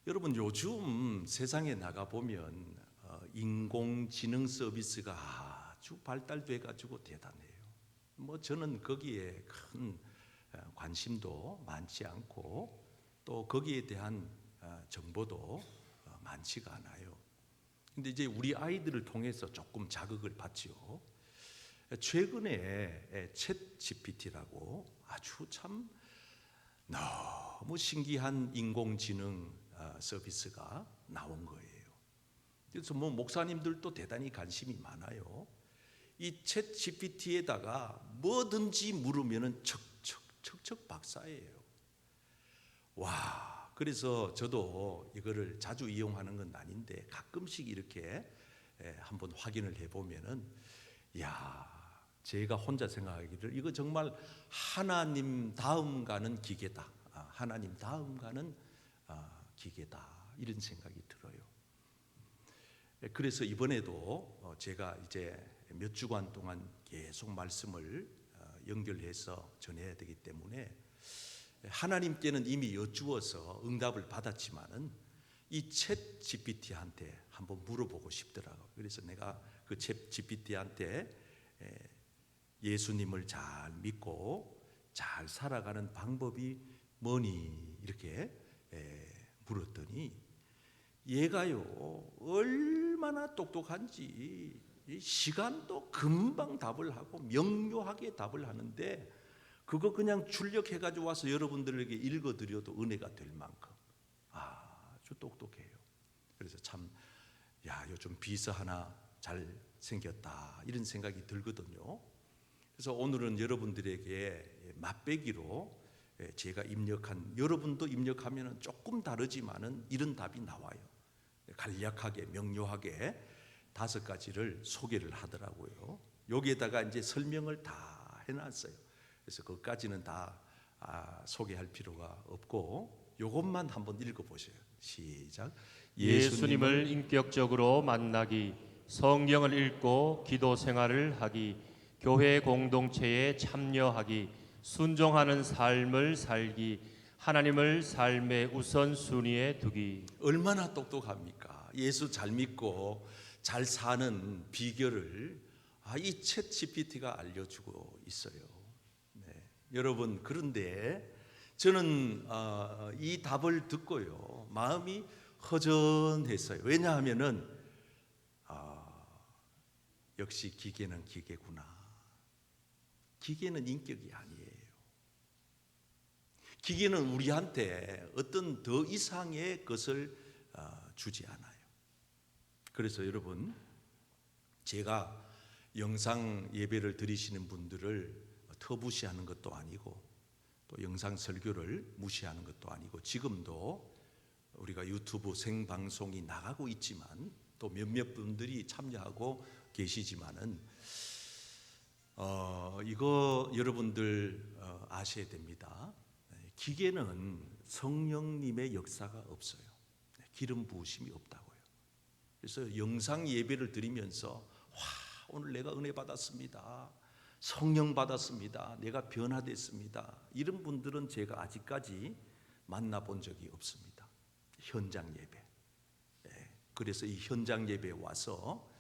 여러분, 요즘 세상에 나가 보면 인공지능 서비스가 아주 발달돼 가지고 대단해요. 저는 거기에 큰 관심도 많지 않고 또 거기에 대한 정보도 많지가 않아요. 근데 이제 우리 아이들을 통해서 조금 자극을 받지요. 최근에 챗 GPT라고 아주 참 너무 신기한 인공지능 서비스가 나온 거예요. 그래서 목사님들도 대단히 관심이 많아요. 이 챗 GPT에다가 뭐든지 물으면은 척척 박사예요. 와, 그래서 저도 이거를 자주 이용하는 건 아닌데 가끔씩 이렇게 한번 확인을 해보면은, 야, 제가 혼자 생각하기를 이거 정말 하나님 다음 가는 기계다. 하나님 다음 가는 기계다. 이런 생각이 들어요. 그래서 이번에도 제가 이제 몇 주간 동안 계속 말씀을 연결해서 전해야 되기 때문에 하나님께는 이미 여쭈어서 응답을 받았지만은 이 챗 GPT한테 한번 물어보고 싶더라고요. 그래서 내가 그 챗 GPT한테 예수님을 잘 믿고 잘 살아가는 방법이 뭐니 이렇게 물었더니 얘가요 얼마나 똑똑한지 시간도 금방 답을 하고 명료하게 답을 하는데 그거 그냥 출력해가지고 와서 여러분들에게 읽어드려도 은혜가 될 만큼 아주 똑똑해요. 그래서 참, 야, 요즘 비서 하나 잘 생겼다 이런 생각이 들거든요. 그래서 오늘은 여러분들에게 맛배기로 제가 입력한, 여러분도 입력하면 조금 다르지만은 이런 답이 나와요. 간략하게 명료하게 5가지를 소개를 하더라고요. 여기에다가 이제 설명을 다 해놨어요. 그래서 그것까지는 다 소개할 필요가 없고 요것만 한번 읽어보세요. 시작. 예수님을 인격적으로 만나기, 성경을 읽고 기도 생활을 하기, 교회 공동체에 참여하기, 순종하는 삶을 살기, 하나님을 삶의 우선순위에 두기. 얼마나 똑똑합니까? 예수 잘 믿고 잘 사는 비결을 이 챗 GPT가 알려주고 있어요. 여러분, 그런데 저는 이 답을 듣고요 마음이 허전했어요. 왜냐하면은 역시 기계는 기계구나. 기계는 인격이 아니에요. 기계는 우리한테 어떤 더 이상의 것을 주지 않아요. 그래서 여러분, 제가 영상 예배를 드리시는 분들을 터부시하는 것도 아니고 또 영상 설교를 무시하는 것도 아니고 지금도 우리가 유튜브 생방송이 나가고 있지만 또 몇몇 분들이 참여하고 계시지만은 이거 여러분들 아셔야 됩니다. 기계는 성령님의 역사가 없어요. 기름 부으심이 없다고요. 그래서 영상 예배를 드리면서 와, 오늘 내가 은혜 받았습니다. 성령 받았습니다. 내가 변화됐습니다. 이런 분들은 제가 아직까지 만나본 적이 없습니다. 현장 예배. 그래서 이 현장 예배에 와서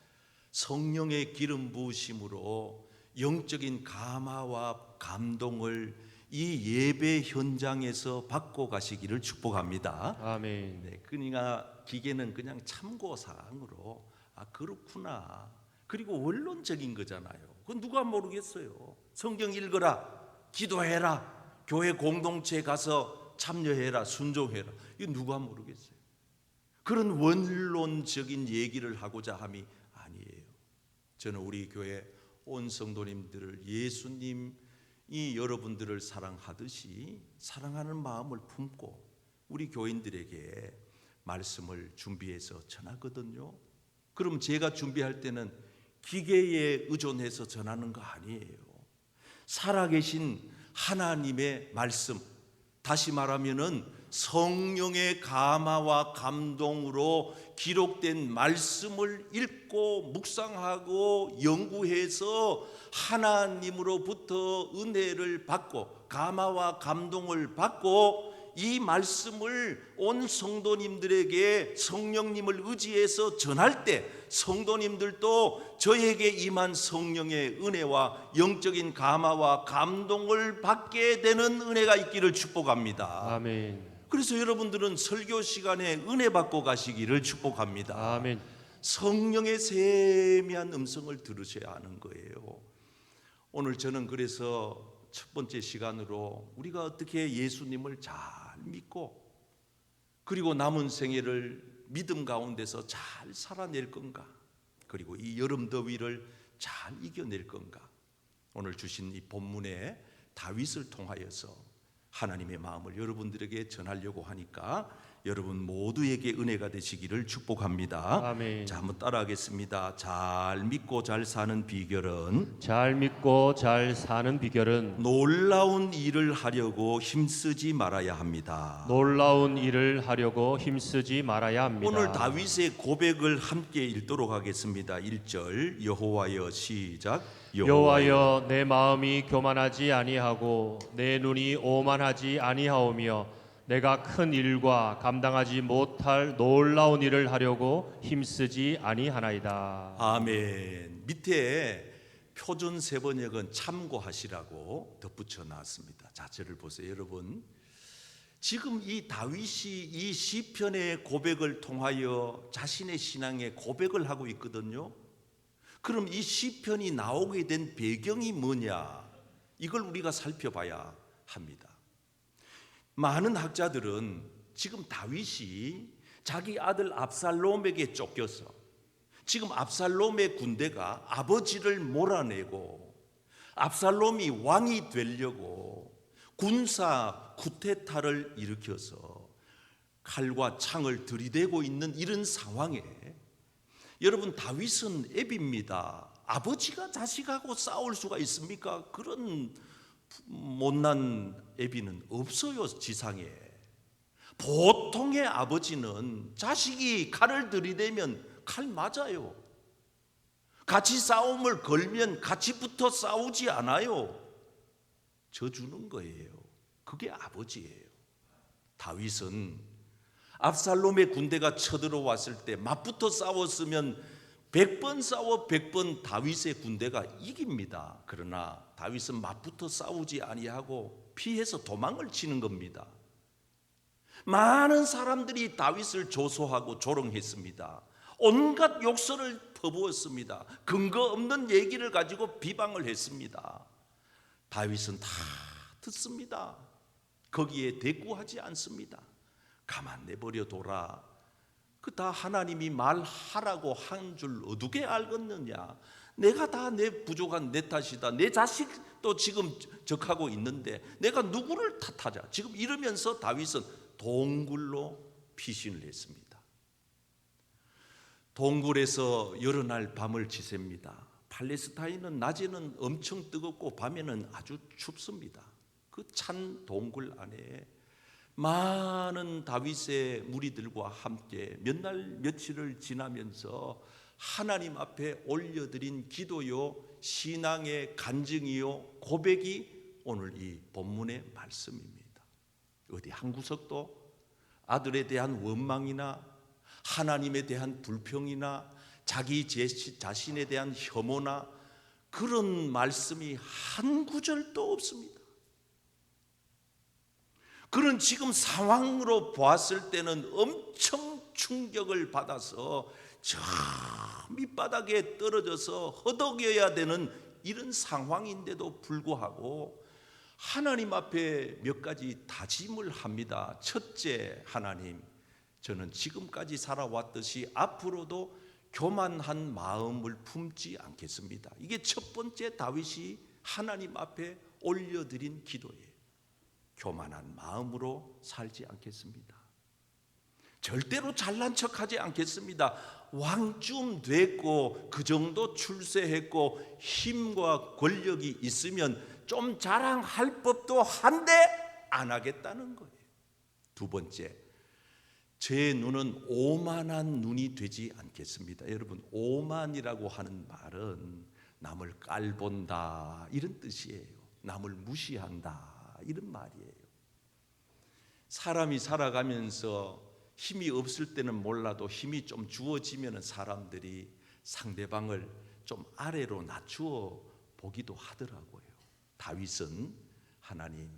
성령의 기름 부으심으로 영적인 감화와 감동을 이 예배 현장에서 받고 가시기를 축복합니다. 아멘. 그러니까 기계는 그냥 참고사항으로 그렇구나. 그리고 원론적인 거잖아요. 그건 누가 모르겠어요. 성경 읽어라, 기도해라, 교회 공동체에 가서 참여해라, 순종해라. 이거 누가 모르겠어요. 그런 원론적인 얘기를 하고자 함이 아니에요. 저는 우리 교회 온 성도님들을 예수님이 여러분들을 사랑하듯이 사랑하는 마음을 품고 우리 교인들에게 말씀을 준비해서 전하거든요. 그럼 제가 준비할 때는 기계에 의존해서 전하는 거 아니에요. 살아계신 하나님의 말씀, 다시 말하면은 성령의 감화와 감동으로 기록된 말씀을 읽고 묵상하고 연구해서 하나님으로부터 은혜를 받고 감화와 감동을 받고 이 말씀을 온 성도님들에게 성령님을 의지해서 전할 때 성도님들도 저에게 임한 성령의 은혜와 영적인 감화와 감동을 받게 되는 은혜가 있기를 축복합니다. 아멘. 그래서 여러분들은 설교 시간에 은혜 받고 가시기를 축복합니다. 아멘. 성령의 세미한 음성을 들으셔야 하는 거예요. 오늘 저는 그래서 첫 번째 시간으로 우리가 어떻게 예수님을 잘 믿고 그리고 남은 생애를 믿음 가운데서 잘 살아낼 건가, 그리고 이 여름 더위를 잘 이겨낼 건가, 오늘 주신 이 본문에 다윗을 통하여서 하나님의 마음을 여러분들에게 전하려고 하니까 여러분 모두에게 은혜가 되시기를 축복합니다. 아멘. 자, 한번 따라하겠습니다. 잘 믿고 잘 사는 비결은 잘 믿고 잘 사는 비결은 놀라운 일을 하려고 힘쓰지 말아야 합니다. 놀라운 일을 하려고 힘쓰지 말아야 합니다. 오늘 다윗의 고백을 함께 읽도록 하겠습니다. 1절 여호와여, 시작. 여호와여, 내 마음이 교만하지 아니하고 내 눈이 오만하지 아니하오며 내가 큰 일과 감당하지 못할 놀라운 일을 하려고 힘쓰지 아니하나이다. 아멘. 밑에 표준 세번역은 참고하시라고 덧붙여 놨습니다. 자, 저를 보세요. 여러분, 지금 이 다윗이 이 시편의 고백을 통하여 자신의 신앙의 고백을 하고 있거든요. 그럼 이 시편이 나오게 된 배경이 뭐냐, 이걸 우리가 살펴봐야 합니다. 많은 학자들은 지금 다윗이 자기 아들 압살롬에게 쫓겨서 지금 압살롬의 군대가 아버지를 몰아내고 압살롬이 왕이 되려고 군사 쿠데타를 일으켜서 칼과 창을 들이대고 있는 이런 상황에 여러분, 다윗은 애비입니다. 아버지가 자식하고 싸울 수가 있습니까? 그런 못난 애비는 없어요. 지상에 보통의 아버지는 자식이 칼을 들이대면 칼 맞아요. 같이 싸움을 걸면 같이 붙어 싸우지 않아요. 져주는 거예요. 그게 아버지예요. 다윗은 압살롬의 군대가 쳐들어왔을 때 맞붙어 싸웠으면 100번 싸워 100번 다윗의 군대가 이깁니다. 그러나 다윗은 맞붙어 싸우지 아니하고 피해서 도망을 치는 겁니다. 많은 사람들이 다윗을 조소하고 조롱했습니다. 온갖 욕설을 퍼부었습니다. 근거 없는 얘기를 가지고 비방을 했습니다. 다윗은 다 듣습니다. 거기에 대꾸하지 않습니다. 가만 내버려 둬라. 그 다 하나님이 말하라고 한 줄 어떻게 알겠느냐. 내가 다 내 부족한 내 탓이다. 내 자식도 지금 적하고 있는데 내가 누구를 탓하자. 지금 이러면서 다윗은 동굴로 피신을 했습니다. 동굴에서 여러 날 밤을 지셉니다. 팔레스타인은 낮에는 엄청 뜨겁고 밤에는 아주 춥습니다. 그 찬 동굴 안에 많은 다윗의 무리들과 함께 몇 날 며칠을 지나면서 하나님 앞에 올려드린 기도요, 신앙의 간증이요, 고백이 오늘 이 본문의 말씀입니다. 어디 한 구석도 아들에 대한 원망이나 하나님에 대한 불평이나 자기 자신에 대한 혐오나 그런 말씀이 한 구절도 없습니다. 그런 지금 상황으로 보았을 때는 엄청 충격을 받아서 저 밑바닥에 떨어져서 허덕여야 되는 이런 상황인데도 불구하고 하나님 앞에 몇 가지 다짐을 합니다. 첫째, 하나님, 저는 지금까지 살아왔듯이 앞으로도 교만한 마음을 품지 않겠습니다. 이게 첫 번째 다윗이 하나님 앞에 올려드린 기도예요. 교만한 마음으로 살지 않겠습니다. 절대로 잘난 척하지 않겠습니다. 왕쯤 됐고 그 정도 출세했고 힘과 권력이 있으면 좀 자랑할 법도 한데 안 하겠다는 거예요. 두 번째, 제 눈은 오만한 눈이 되지 않겠습니다. 여러분, 오만이라고 하는 말은 남을 깔본다 이런 뜻이에요. 남을 무시한다 이런 말이에요. 사람이 살아가면서 힘이 없을 때는 몰라도 힘이 좀 주어지면 사람들이 상대방을 좀 아래로 낮추어 보기도 하더라고요. 다윗은 하나님,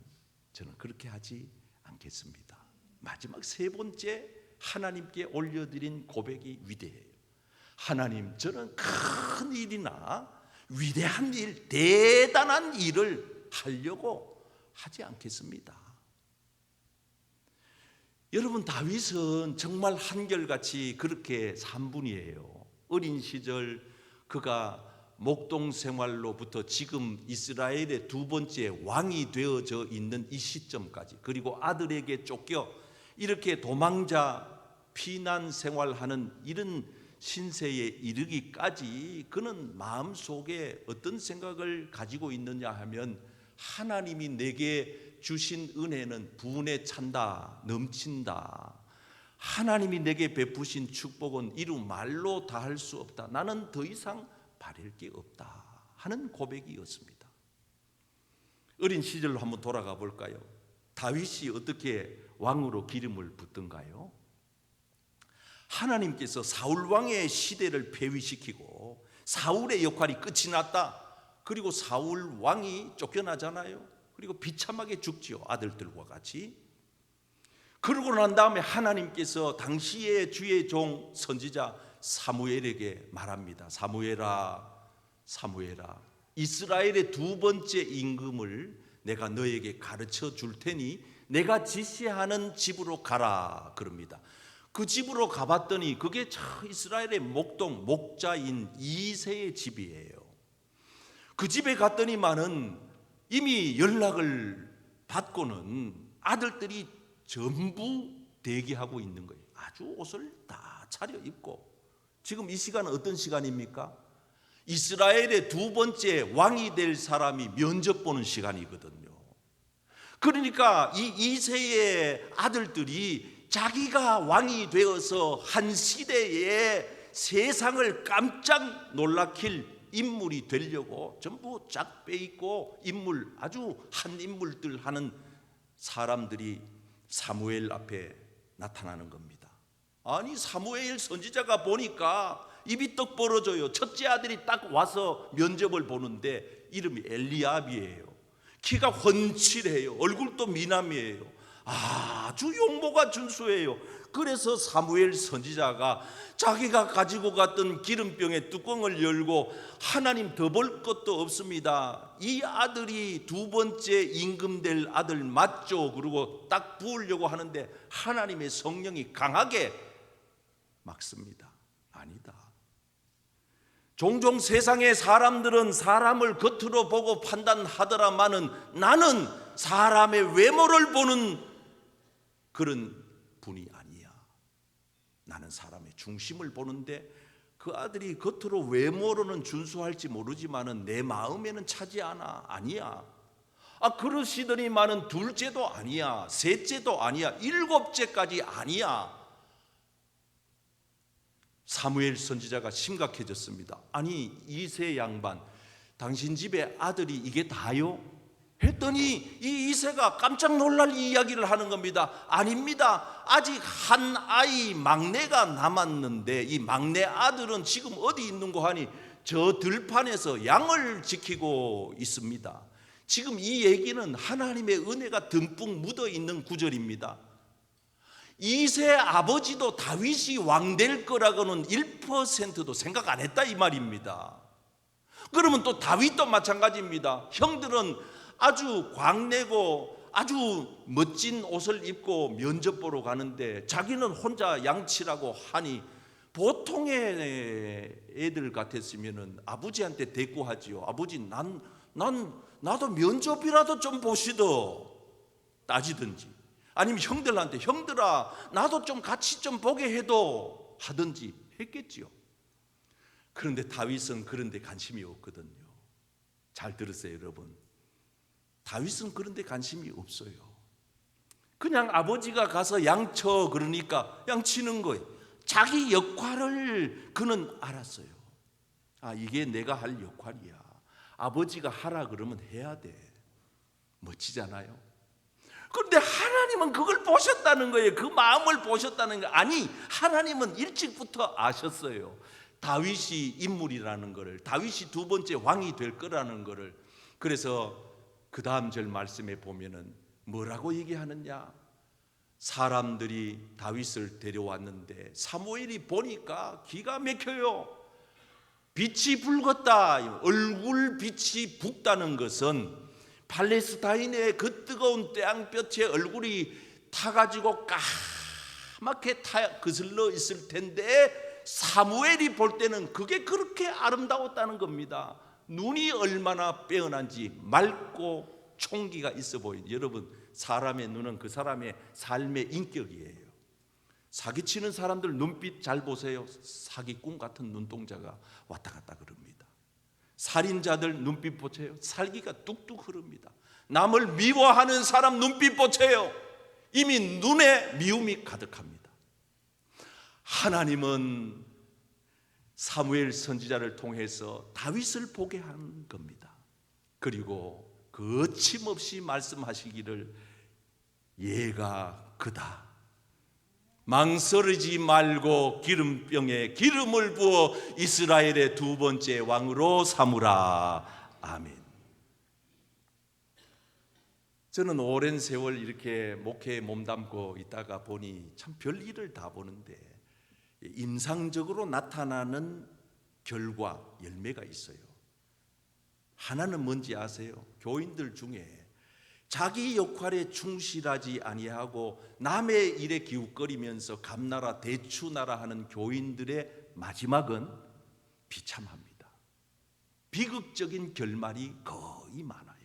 저는 그렇게 하지 않겠습니다. 마지막 세 번째 하나님께 올려드린 고백이 위대해요. 하나님, 저는 큰 일이나 위대한 일, 대단한 일을 하려고 하지 않겠습니다. 여러분, 다윗은 정말 한결같이 그렇게 산 분이에요. 어린 시절 그가 목동 생활로부터 지금 이스라엘의 두 번째 왕이 되어져 있는 이 시점까지, 그리고 아들에게 쫓겨 이렇게 도망자 피난 생활하는 이런 신세에 이르기까지 그는 마음속에 어떤 생각을 가지고 있느냐 하면, 하나님이 내게 주신 은혜는 부은에 찬다, 넘친다. 하나님이 내게 베푸신 축복은 이루 말로 다할 수 없다. 나는 더 이상 바랄 게 없다 하는 고백이었습니다. 어린 시절로 한번 돌아가 볼까요? 다윗이 어떻게 왕으로 기름을 붓던가요? 하나님께서 사울 왕의 시대를 폐위시키고 사울의 역할이 끝이 났다. 그리고 사울 왕이 쫓겨나잖아요. 그리고 비참하게 죽지요, 아들들과 같이. 그러고 난 다음에 하나님께서 당시의 주의 종 선지자 사무엘에게 말합니다. 사무엘아, 사무엘아, 이스라엘의 두 번째 임금을 내가 너에게 가르쳐 줄 테니 내가 지시하는 집으로 가라 그럽니다. 그 집으로 가봤더니 그게 이스라엘의 목동 목자인 이새의 집이에요. 그 집에 갔더니만은 이미 연락을 받고는 아들들이 전부 대기하고 있는 거예요. 아주 옷을 다 차려입고. 지금 이 시간은 어떤 시간입니까? 이스라엘의 두 번째 왕이 될 사람이 면접 보는 시간이거든요. 그러니까 이 이새의 아들들이 자기가 왕이 되어서 한 시대에 세상을 깜짝 놀라킬 인물이 되려고 전부 쫙 빼입고 인물, 아주 한 인물들 하는 사람들이 사무엘 앞에 나타나는 겁니다. 아니, 사무엘 선지자가 보니까 입이 떡 벌어져요. 첫째 아들이 딱 와서 면접을 보는데 이름이 엘리압이에요. 키가 훤칠해요. 얼굴도 미남이에요. 아주 용모가 준수해요. 그래서 사무엘 선지자가 자기가 가지고 갔던 기름병의 뚜껑을 열고, 하나님 더 볼 것도 없습니다. 이 아들이 두 번째 임금 될 아들 맞죠? 그리고 딱 부으려고 하는데 하나님의 성령이 강하게 막습니다. 아니다. 종종 세상의 사람들은 사람을 겉으로 보고 판단하더라마는 나는 사람의 외모를 보는 그런 분이 아니야. 나는 사람의 중심을 보는데 그 아들이 겉으로 외모로는 준수할지 모르지만은 내 마음에는 차지 않아. 아니야. 그러시더니만은 둘째도 아니야, 셋째도 아니야, 일곱째까지 아니야. 사무엘 선지자가 심각해졌습니다. 아니, 이새 양반, 당신 집에 아들이 이게 다요? 했더니 이 이새가 깜짝 놀랄 이야기를 하는 겁니다. 아닙니다. 아직 한 아이 막내가 남았는데 이 막내 아들은 지금 어디 있는고 하니 저 들판에서 양을 지키고 있습니다. 지금 이 얘기는 하나님의 은혜가 듬뿍 묻어 있는 구절입니다. 이새 아버지도 다윗이 왕 될 거라고는 1%도 생각 안 했다 이 말입니다. 그러면 또 다윗도 마찬가지입니다. 형들은 아주 광내고 아주 멋진 옷을 입고 면접 보러 가는데 자기는 혼자 양치라고 하니, 보통의 애들 같았으면 아버지한테 대꾸하지요. 아버지, 나도 면접이라도 좀 보시더 따지든지, 아니면 형들한테 형들아 나도 좀 같이 좀 보게 해도 하든지 했겠지요. 그런데 다윗은 그런 데 관심이 없거든요. 잘 들으세요 여러분. 다윗은 그런 데 관심이 없어요. 그냥 아버지가 가서 양쳐 그러니까 양치는 거예요. 자기 역할을 그는 알았어요. 이게 내가 할 역할이야. 아버지가 하라 그러면 해야 돼. 멋지잖아요. 그런데 하나님은 그걸 보셨다는 거예요. 그 마음을 보셨다는 거. 아니, 하나님은 일찍부터 아셨어요. 다윗이 인물이라는 것을, 다윗이 두 번째 왕이 될 거라는 것을. 그래서 그 다음 절 말씀에 보면은 뭐라고 얘기하느냐? 사람들이 다윗을 데려왔는데 사무엘이 보니까 기가 막혀요. 빛이 붉었다. 얼굴 빛이 붉다는 것은 팔레스타인의 그 뜨거운 태양볕에 얼굴이 타가지고 까맣게 거슬러 있을 텐데 사무엘이 볼 때는 그게 그렇게 아름다웠다는 겁니다. 눈이 얼마나 빼어난지 맑고 총기가 있어 보이는. 여러분, 사람의 눈은 그 사람의 삶의 인격이에요. 사기치는 사람들 눈빛 잘 보세요. 사기꾼 같은 눈동자가 왔다 갔다 그럽니다. 살인자들 눈빛 보세요. 살기가 뚝뚝 흐릅니다. 남을 미워하는 사람 눈빛 보세요. 이미 눈에 미움이 가득합니다. 하나님은 사무엘 선지자를 통해서 다윗을 보게 한 겁니다. 그리고 거침없이 말씀하시기를 얘가 그다. 망설이지 말고 기름병에 기름을 부어 이스라엘의 두 번째 왕으로 삼으라. 아멘. 저는 오랜 세월 이렇게 목회에 몸담고 있다가 보니 참 별일을 다 보는데 임상적으로 나타나는 결과, 열매가 있어요. 하나는 뭔지 아세요? 교인들 중에 자기 역할에 충실하지 아니하고 남의 일에 기웃거리면서 감나라 대추나라 하는 교인들의 마지막은 비참합니다. 비극적인 결말이 거의 많아요.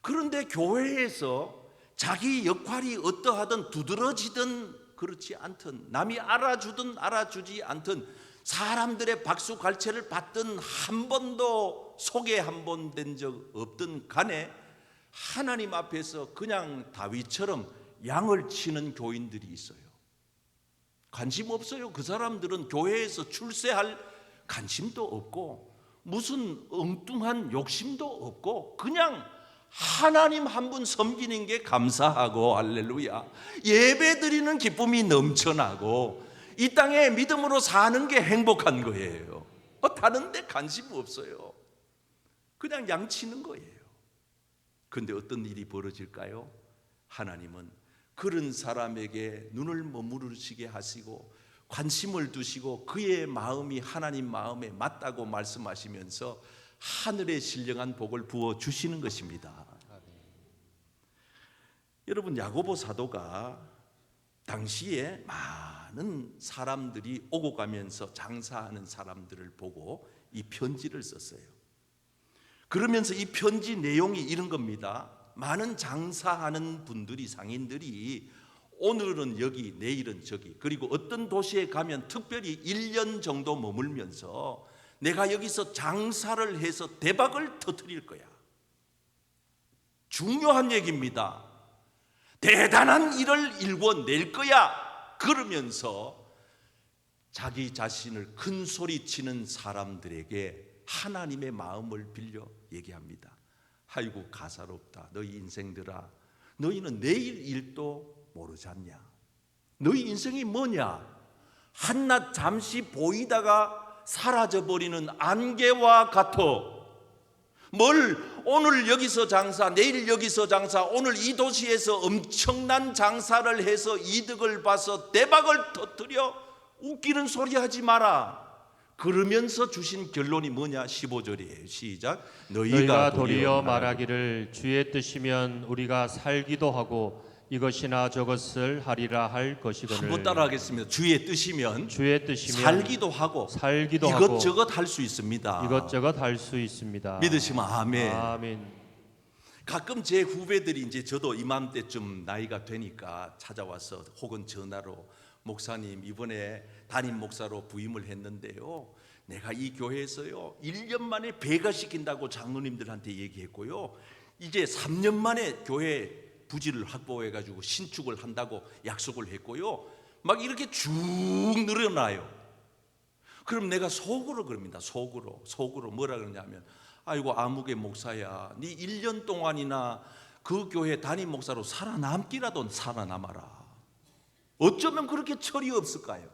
그런데 교회에서 자기 역할이 어떠하든 두드러지든 그렇지 않든, 남이 알아주든 알아주지 않든, 사람들의 박수갈채를 받든 한 번도 소개 한 번 된 적 없든 간에 하나님 앞에서 그냥 다윗처럼 양을 치는 교인들이 있어요. 관심 없어요. 그 사람들은 교회에서 출세할 관심도 없고 무슨 엉뚱한 욕심도 없고 그냥 하나님 한 분 섬기는 게 감사하고 할렐루야, 예배드리는 기쁨이 넘쳐나고 이 땅에 믿음으로 사는 게 행복한 거예요. 다른 데 관심 없어요. 그냥 양치는 거예요. 그런데 어떤 일이 벌어질까요? 하나님은 그런 사람에게 눈을 머무르시게 하시고 관심을 두시고 그의 마음이 하나님 마음에 맞다고 말씀하시면서 하늘의 신령한 복을 부어주시는 것입니다. 여러분, 야고보 사도가 당시에 많은 사람들이 오고 가면서 장사하는 사람들을 보고 이 편지를 썼어요. 그러면서 이 편지 내용이 이런 겁니다. 많은 장사하는 분들이, 상인들이 오늘은 여기 내일은 저기, 그리고 어떤 도시에 가면 특별히 1년 정도 머물면서 내가 여기서 장사를 해서 대박을 터뜨릴 거야. 중요한 얘기입니다. 대단한 일을 일궈낼 거야. 그러면서 자기 자신을 큰 소리치는 사람들에게 하나님의 마음을 빌려 얘기합니다. 아이고 가사롭다. 너희 인생들아, 너희는 내일 일도 모르지 않냐? 너희 인생이 뭐냐? 한낱 잠시 보이다가 사라져버리는 안개와 같어. 뭘 오늘 여기서 장사, 내일 여기서 장사, 오늘 이 도시에서 엄청난 장사를 해서 이득을 봐서 대박을 터뜨려 웃기는 소리 하지 마라. 그러면서 주신 결론이 뭐냐? 15절이에요. 시작. 너희가 도리어 말하기를 주의 뜻이면 우리가 살기도 하고 이것이나 저것을 하리라 할 것이거늘. 한번 따라하겠습니다. 주의 뜻이면 살기도 하고 이것저것 할 수 있습니다. 이것저것 할 수 있습니다. 믿으시면 아멘. 아멘. 가끔 제 후배들이 이제 저도 이맘때쯤 나이가 되니까 찾아와서 혹은 전화로 목사님 이번에 담임 목사로 부임을 했는데요, 내가 이 교회에서요 1년 만에 배가시킨다고 장로님들한테 얘기했고요, 이제 3년 만에 교회 부지를 확보해가지고 신축을 한다고 약속을 했고요, 막 이렇게 쭉 늘어나요. 그럼 내가 속으로 그럽니다. 속으로 뭐라 그러냐면, 아이고 아무개 목사야, 네 1년 동안이나 그 교회 담임 목사로 살아남기라도 살아남아라. 어쩌면 그렇게 철이 없을까요?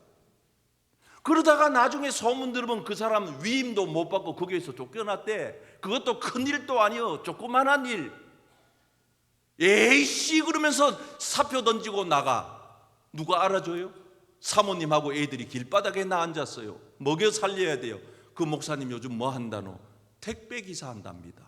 그러다가 나중에 소문 들으면 그 사람 위임도 못 받고 그 교회에서 쫓겨났대. 그것도 큰 일도 아니요, 조그만한 일. 에이씨 그러면서 사표 던지고 나가. 누가 알아줘요? 사모님하고 애들이 길바닥에 나 앉았어요. 먹여 살려야 돼요. 그 목사님 요즘 뭐 한다노? 택배기사 한답니다.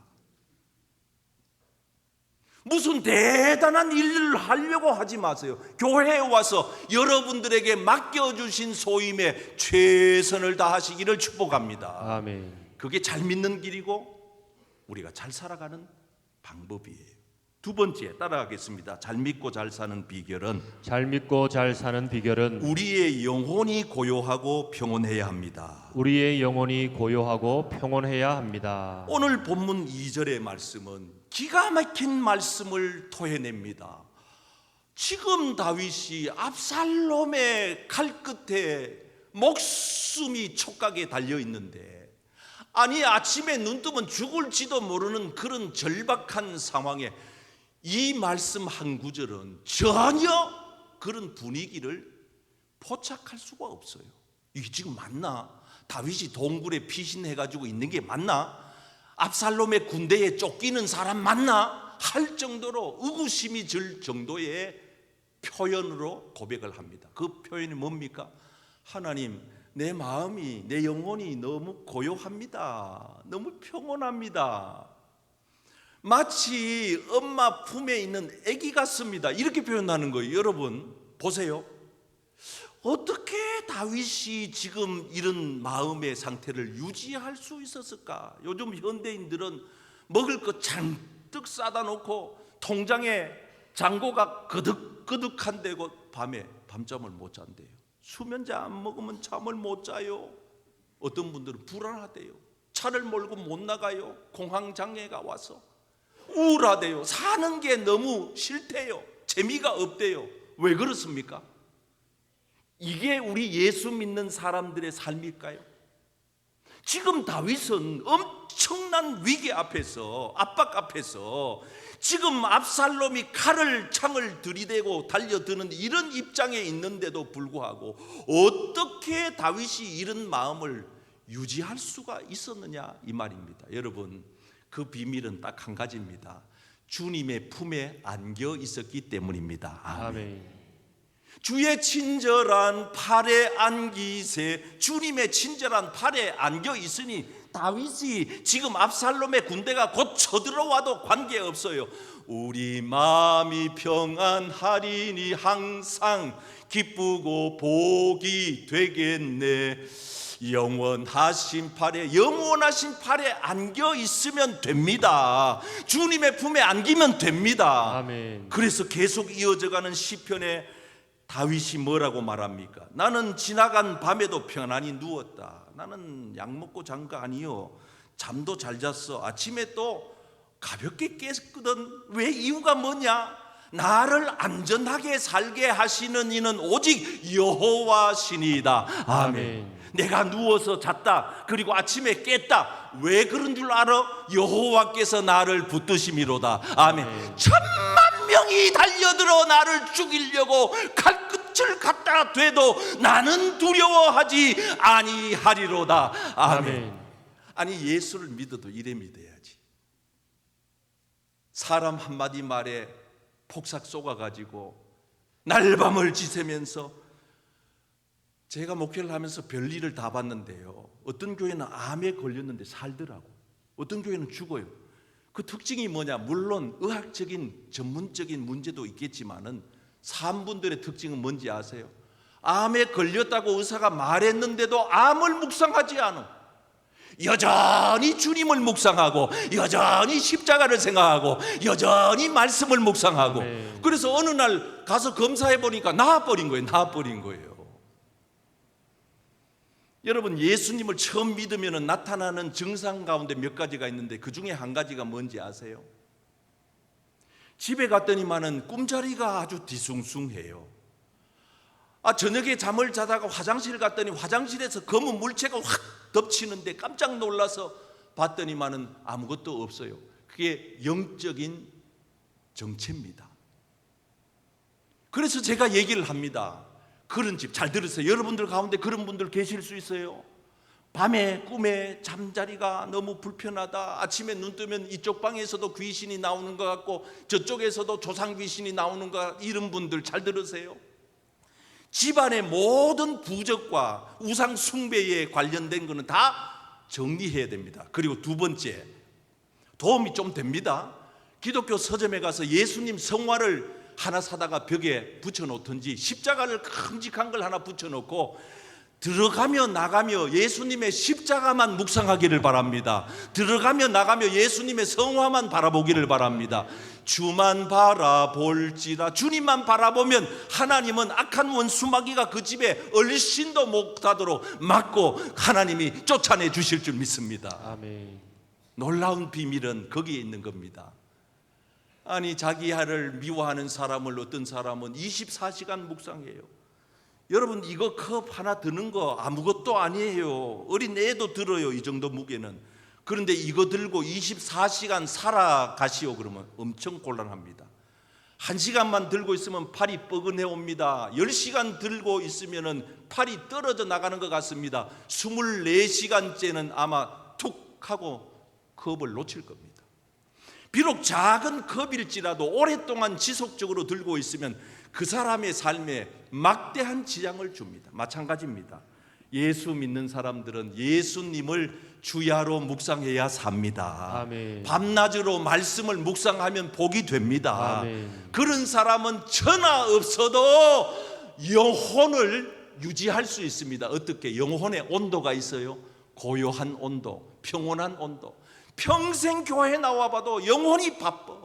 무슨 대단한 일을 하려고 하지 마세요. 교회에 와서 여러분들에게 맡겨주신 소임에 최선을 다하시기를 축복합니다. 아멘. 그게 잘 믿는 길이고 우리가 잘 살아가는 방법이에요. 두 번째 따라가겠습니다. 잘 믿고 잘 사는 비결은 잘 믿고 잘 사는 비결은 우리의 영혼이 고요하고 평온해야 합니다. 우리의 영혼이 고요하고 평온해야 합니다. 오늘 본문 2절의 말씀은 기가 막힌 말씀을 토해냅니다. 지금 다윗이 압살롬의 칼 끝에 목숨이 촉각에 달려 있는데, 아니 아침에 눈 뜨면 죽을지도 모르는 그런 절박한 상황에 이 말씀 한 구절은 전혀 그런 분위기를 포착할 수가 없어요. 이게 지금 맞나? 다윗이 동굴에 피신해가지고 있는 게 맞나? 압살롬의 군대에 쫓기는 사람 맞나? 할 정도로 의구심이 들 정도의 표현으로 고백을 합니다. 그 표현이 뭡니까? 하나님, 내 마음이, 내 영혼이 너무 고요합니다. 너무 평온합니다. 마치 엄마 품에 있는 아기 같습니다. 이렇게 표현하는 거예요. 여러분 보세요. 어떻게 다윗이 지금 이런 마음의 상태를 유지할 수 있었을까? 요즘 현대인들은 먹을 거 잔뜩 싸다 놓고 통장에 잔고가 거득거득한데고 밤에 밤잠을 못 잔대요. 수면제 안 먹으면 잠을 못 자요. 어떤 분들은 불안하대요. 차를 몰고 못 나가요. 공황장애가 와서 우울하대요. 사는 게 너무 싫대요. 재미가 없대요. 왜 그렇습니까? 이게 우리 예수 믿는 사람들의 삶일까요? 지금 다윗은 엄청난 위기 앞에서, 압박 앞에서 지금 압살롬이 창을 들이대고 달려드는 이런 입장에 있는데도 불구하고 어떻게 다윗이 이런 마음을 유지할 수가 있었느냐 이 말입니다. 여러분, 그 비밀은 딱 한 가지입니다. 주님의 품에 안겨 있었기 때문입니다. 아멘. 주의 친절한 팔에 안기세. 주님의 친절한 팔에 안겨 있으니 다윗이 지금 압살롬의 군대가 곧 쳐들어와도 관계없어요. 우리 마음이 평안하리니 항상 기쁘고 복이 되겠네. 영원하신 팔에 안겨 있으면 됩니다. 주님의 품에 안기면 됩니다. 아멘. 그래서 계속 이어져가는 시편에 다윗이 뭐라고 말합니까? 나는 지나간 밤에도 편안히 누웠다. 나는 약 먹고 잔 거 아니요. 잠도 잘 잤어. 아침에 또 가볍게 깼거든. 왜? 이유가 뭐냐? 나를 안전하게 살게 하시는 이는 오직 여호와시니이다. 아멘. 내가 누워서 잤다. 그리고 아침에 깼다. 왜 그런 줄 알아? 여호와께서 나를 붙드심이로다. 아멘. 천만 명이 달려들어 나를 죽이려고 칼끝을 갖다 대도 나는 두려워하지 아니하리로다. 아멘. 아니 예수를 믿어도 이래 믿어야지. 사람 한마디 말에 폭삭 속아가지고 날밤을 지새면서, 제가 목회를 하면서 별일을 다 봤는데요, 어떤 교회는 암에 걸렸는데 살더라고. 어떤 교회는 죽어요. 그 특징이 뭐냐? 물론 의학적인 전문적인 문제도 있겠지만은 산분들의 특징은 뭔지 아세요? 암에 걸렸다고 의사가 말했는데도 암을 묵상하지 않아. 여전히 주님을 묵상하고 여전히 십자가를 생각하고 여전히 말씀을 묵상하고. 그래서 어느 날 가서 검사해 보니까 나아버린 거예요. 여러분, 예수님을 처음 믿으면 나타나는 증상 가운데 몇 가지가 있는데 그 중에 한 가지가 뭔지 아세요? 집에 갔더니만은 꿈자리가 아주 뒤숭숭해요. 저녁에 잠을 자다가 화장실 갔더니 화장실에서 검은 물체가 확 덮치는데 깜짝 놀라서 봤더니만은 아무것도 없어요. 그게 영적인 정체입니다. 그래서 제가 얘기를 합니다. 그런 집 잘 들으세요. 여러분들 가운데 그런 분들 계실 수 있어요. 밤에 꿈에 잠자리가 너무 불편하다. 아침에 눈 뜨면 이쪽 방에서도 귀신이 나오는 것 같고 저쪽에서도 조상 귀신이 나오는 것 같고, 이런 분들 잘 들으세요. 집안의 모든 부적과 우상 숭배에 관련된 것은 다 정리해야 됩니다. 그리고 두 번째, 도움이 좀 됩니다. 기독교 서점에 가서 예수님 성화를 하나 사다가 벽에 붙여놓든지 십자가를 큼직한 걸 하나 붙여놓고 들어가며 나가며 예수님의 십자가만 묵상하기를 바랍니다. 들어가며 나가며 예수님의 성화만 바라보기를 바랍니다. 주만 바라볼지라. 주님만 바라보면 하나님은 악한 원수마귀가 그 집에 얼씬도 못하도록 막고 하나님이 쫓아내 주실 줄 믿습니다. 아멘. 놀라운 비밀은 거기에 있는 겁니다. 아니, 자기 아를 미워하는 사람을 어떤 사람은 24시간 묵상해요. 여러분, 이거 컵 하나 드는 거 아무것도 아니에요. 어린 애도 들어요, 이 정도 무게는. 그런데 이거 들고 24시간 살아가시오 그러면 엄청 곤란합니다. 1시간만 들고 있으면 팔이 뻐근해 옵니다. 10시간 들고 있으면 팔이 떨어져 나가는 것 같습니다. 24시간째는 아마 툭 하고 컵을 놓칠 겁니다. 비록 작은 컵일지라도 오랫동안 지속적으로 들고 있으면 그 사람의 삶에 막대한 지장을 줍니다. 마찬가지입니다. 예수 믿는 사람들은 예수님을 주야로 묵상해야 삽니다. 아멘. 밤낮으로 말씀을 묵상하면 복이 됩니다. 아멘. 그런 사람은 천하 없어도 영혼을 유지할 수 있습니다. 어떻게? 영혼의 온도가 있어요. 고요한 온도, 평온한 온도. 평생 교회 나와봐도 영혼이 바빠.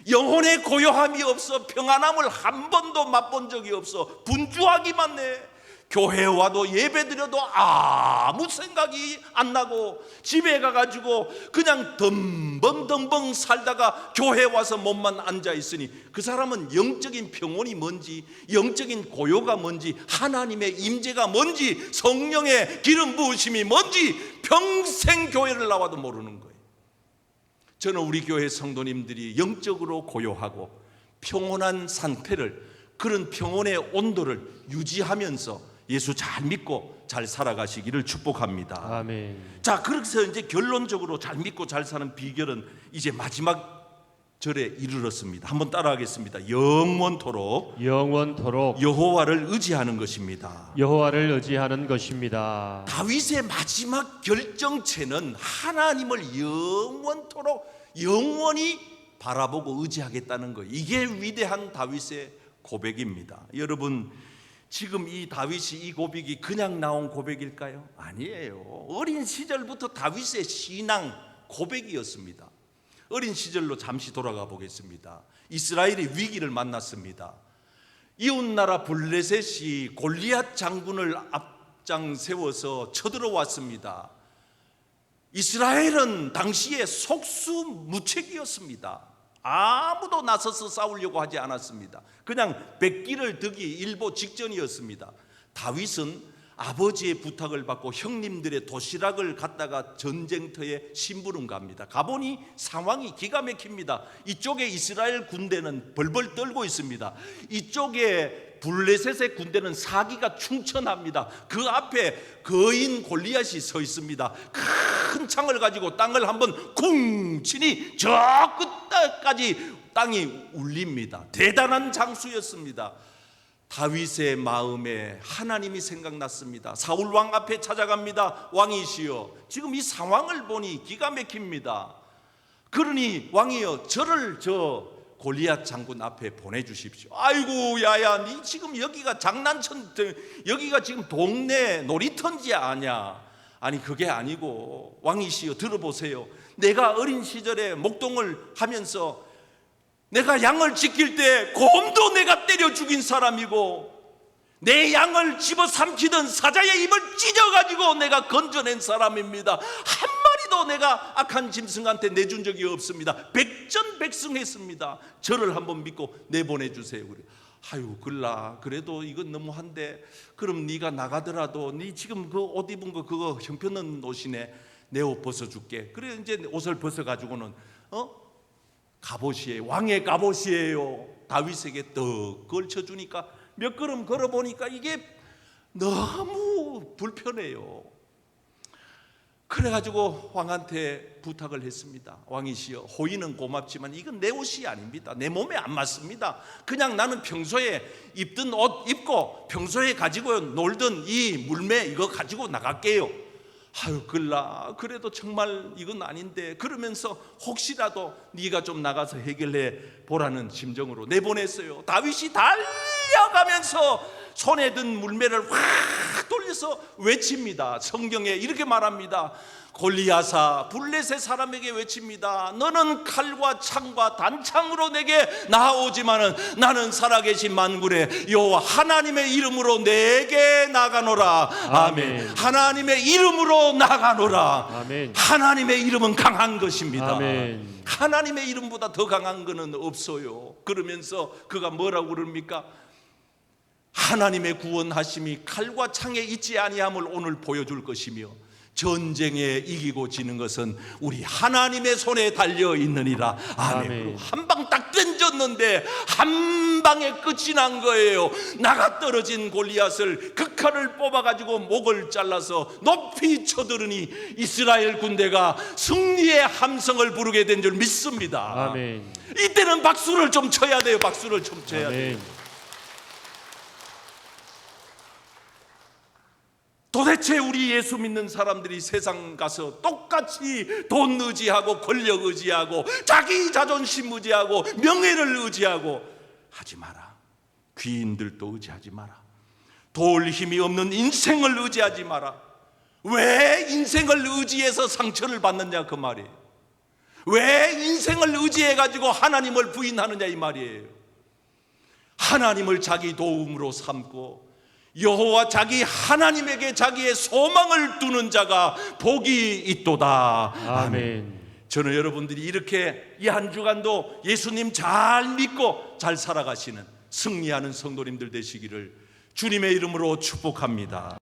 영혼의 고요함이 없어. 평안함을 한 번도 맛본 적이 없어. 분주하기만 해. 교회 와도 예배 드려도 아무 생각이 안 나고 집에 가가지고 그냥 덤벙덤벙 살다가 교회 와서 몸만 앉아 있으니 그 사람은 영적인 평온이 뭔지, 영적인 고요가 뭔지, 하나님의 임재가 뭔지, 성령의 기름 부으심이 뭔지 평생 교회를 나와도 모르는 거예요. 저는 우리 교회 성도님들이 영적으로 고요하고 평온한 상태를, 그런 평온의 온도를 유지하면서 예수 잘 믿고 잘 살아가시기를 축복합니다. 아멘. 자, 그래서 이제 결론적으로 잘 믿고 잘 사는 비결은 이제 마지막 절에 이르렀습니다. 한번 따라하겠습니다. 영원토록 여호와를 의지하는 것입니다. 여호와를 의지하는 것입니다. 다윗의 마지막 결정체는 하나님을 영원토록 영원히 바라보고 의지하겠다는 거예요. 이게 위대한 다윗의 고백입니다. 여러분, 지금 이 다윗이 이 고백이 그냥 나온 고백일까요? 아니에요. 어린 시절부터 다윗의 신앙 고백이었습니다. 어린 시절로 잠시 돌아가 보겠습니다. 이스라엘이 위기를 만났습니다. 이웃나라 블레셋이 골리앗 장군을 앞장 세워서 쳐들어왔습니다. 이스라엘은 당시에 속수무책이었습니다. 아무도 나서서 싸우려고 하지 않았습니다. 그냥 백기를 드기 일보 직전이었습니다. 다윗은 아버지의 부탁을 받고 형님들의 도시락을 갖다가 전쟁터에 심부름 갑니다. 가보니 상황이 기가 막힙니다. 이쪽에 이스라엘 군대는 벌벌 떨고 있습니다. 이쪽에 블레셋의 군대는 사기가 충천합니다. 그 앞에 거인 골리앗이 서 있습니다. 큰 창을 가지고 땅을 한번 쿵 치니 저 끝까지 땅이 울립니다. 대단한 장수였습니다. 다윗의 마음에 하나님이 생각났습니다. 사울 왕 앞에 찾아갑니다. 왕이시여, 지금 이 상황을 보니 기가 막힙니다. 그러니 왕이여, 저를 저 골리앗 장군 앞에 보내주십시오. 아이고 야야, 니 지금 여기가 장난천, 여기가 지금 동네 놀이터인지 아냐? 아니, 그게 아니고 왕이시여 들어보세요. 내가 어린 시절에 목동을 하면서 내가 양을 지킬 때 곰도 내가 때려 죽인 사람이고, 내 양을 집어삼키던 사자의 입을 찢어가지고 내가 건져낸 사람입니다. 한 마리도 내가 악한 짐승한테 내준 적이 없습니다. 백전백승했습니다. 저를 한번 믿고 내보내주세요. 그래. 아유, 글라, 그래도 이건 너무한데, 그럼 네가 나가더라도 네 지금 그 옷 입은 거 그거 형편없는 옷이네. 내 옷 벗어줄게. 그래, 이제 옷을 벗어가지고는 갑옷이에요. 왕의 갑옷이에요. 다윗에게 떡 걸쳐주니까 몇 걸음 걸어보니까 이게 너무 불편해요. 그래가지고 왕한테 부탁을 했습니다. 왕이시여, 호의는 고맙지만 이건 내 옷이 아닙니다. 내 몸에 안 맞습니다. 그냥 나는 평소에 입던 옷 입고 평소에 가지고 놀던 이 물매 이거 가지고 나갈게요. 아유, 글라, 그래도 정말 이건 아닌데, 그러면서 혹시라도 네가 좀 나가서 해결해 보라는 심정으로 내보냈어요. 다윗이 달려가면서 손에 든 물매를 확 돌려서 외칩니다. 성경에 이렇게 말합니다. 골리앗아, 블레셋 사람에게 외칩니다. 너는 칼과 창과 단창으로 내게 나아오지만은 나는 살아계신 만군의 여호와 하나님의 이름으로 내게 나가노라. 아멘. 하나님의 이름으로 나가노라. 아멘. 하나님의 이름은 강한 것입니다. 아멘. 하나님의 이름보다 더 강한 것은 없어요. 그러면서 그가 뭐라고 그럽니까? 하나님의 구원하심이 칼과 창에 있지 아니함을 오늘 보여줄 것이며 전쟁에 이기고 지는 것은 우리 하나님의 손에 달려 있느니라. 아멘. 한 방 딱 던졌는데 한 방에 끝이 난 거예요. 나가 떨어진 골리앗을 그 칼을 뽑아가지고 목을 잘라서 높이 쳐들으니 이스라엘 군대가 승리의 함성을 부르게 된 줄 믿습니다. 아멘. 이때는 박수를 좀 쳐야 돼요. 박수를 좀 쳐야 돼요. 도대체 우리 예수 믿는 사람들이 세상 가서 똑같이 돈 의지하고 권력 의지하고 자기 자존심 의지하고 명예를 의지하고 하지 마라. 귀인들도 의지하지 마라. 도울 힘이 없는 인생을 의지하지 마라. 왜 인생을 의지해서 상처를 받느냐 그 말이에요. 왜 인생을 의지해가지고 하나님을 부인하느냐 이 말이에요. 하나님을 자기 도움으로 삼고 여호와 자기 하나님에게 자기의 소망을 두는 자가 복이 있도다. 아멘. 저는 여러분들이 이렇게 이 한 주간도 예수님 잘 믿고 잘 살아가시는 승리하는 성도님들 되시기를 주님의 이름으로 축복합니다.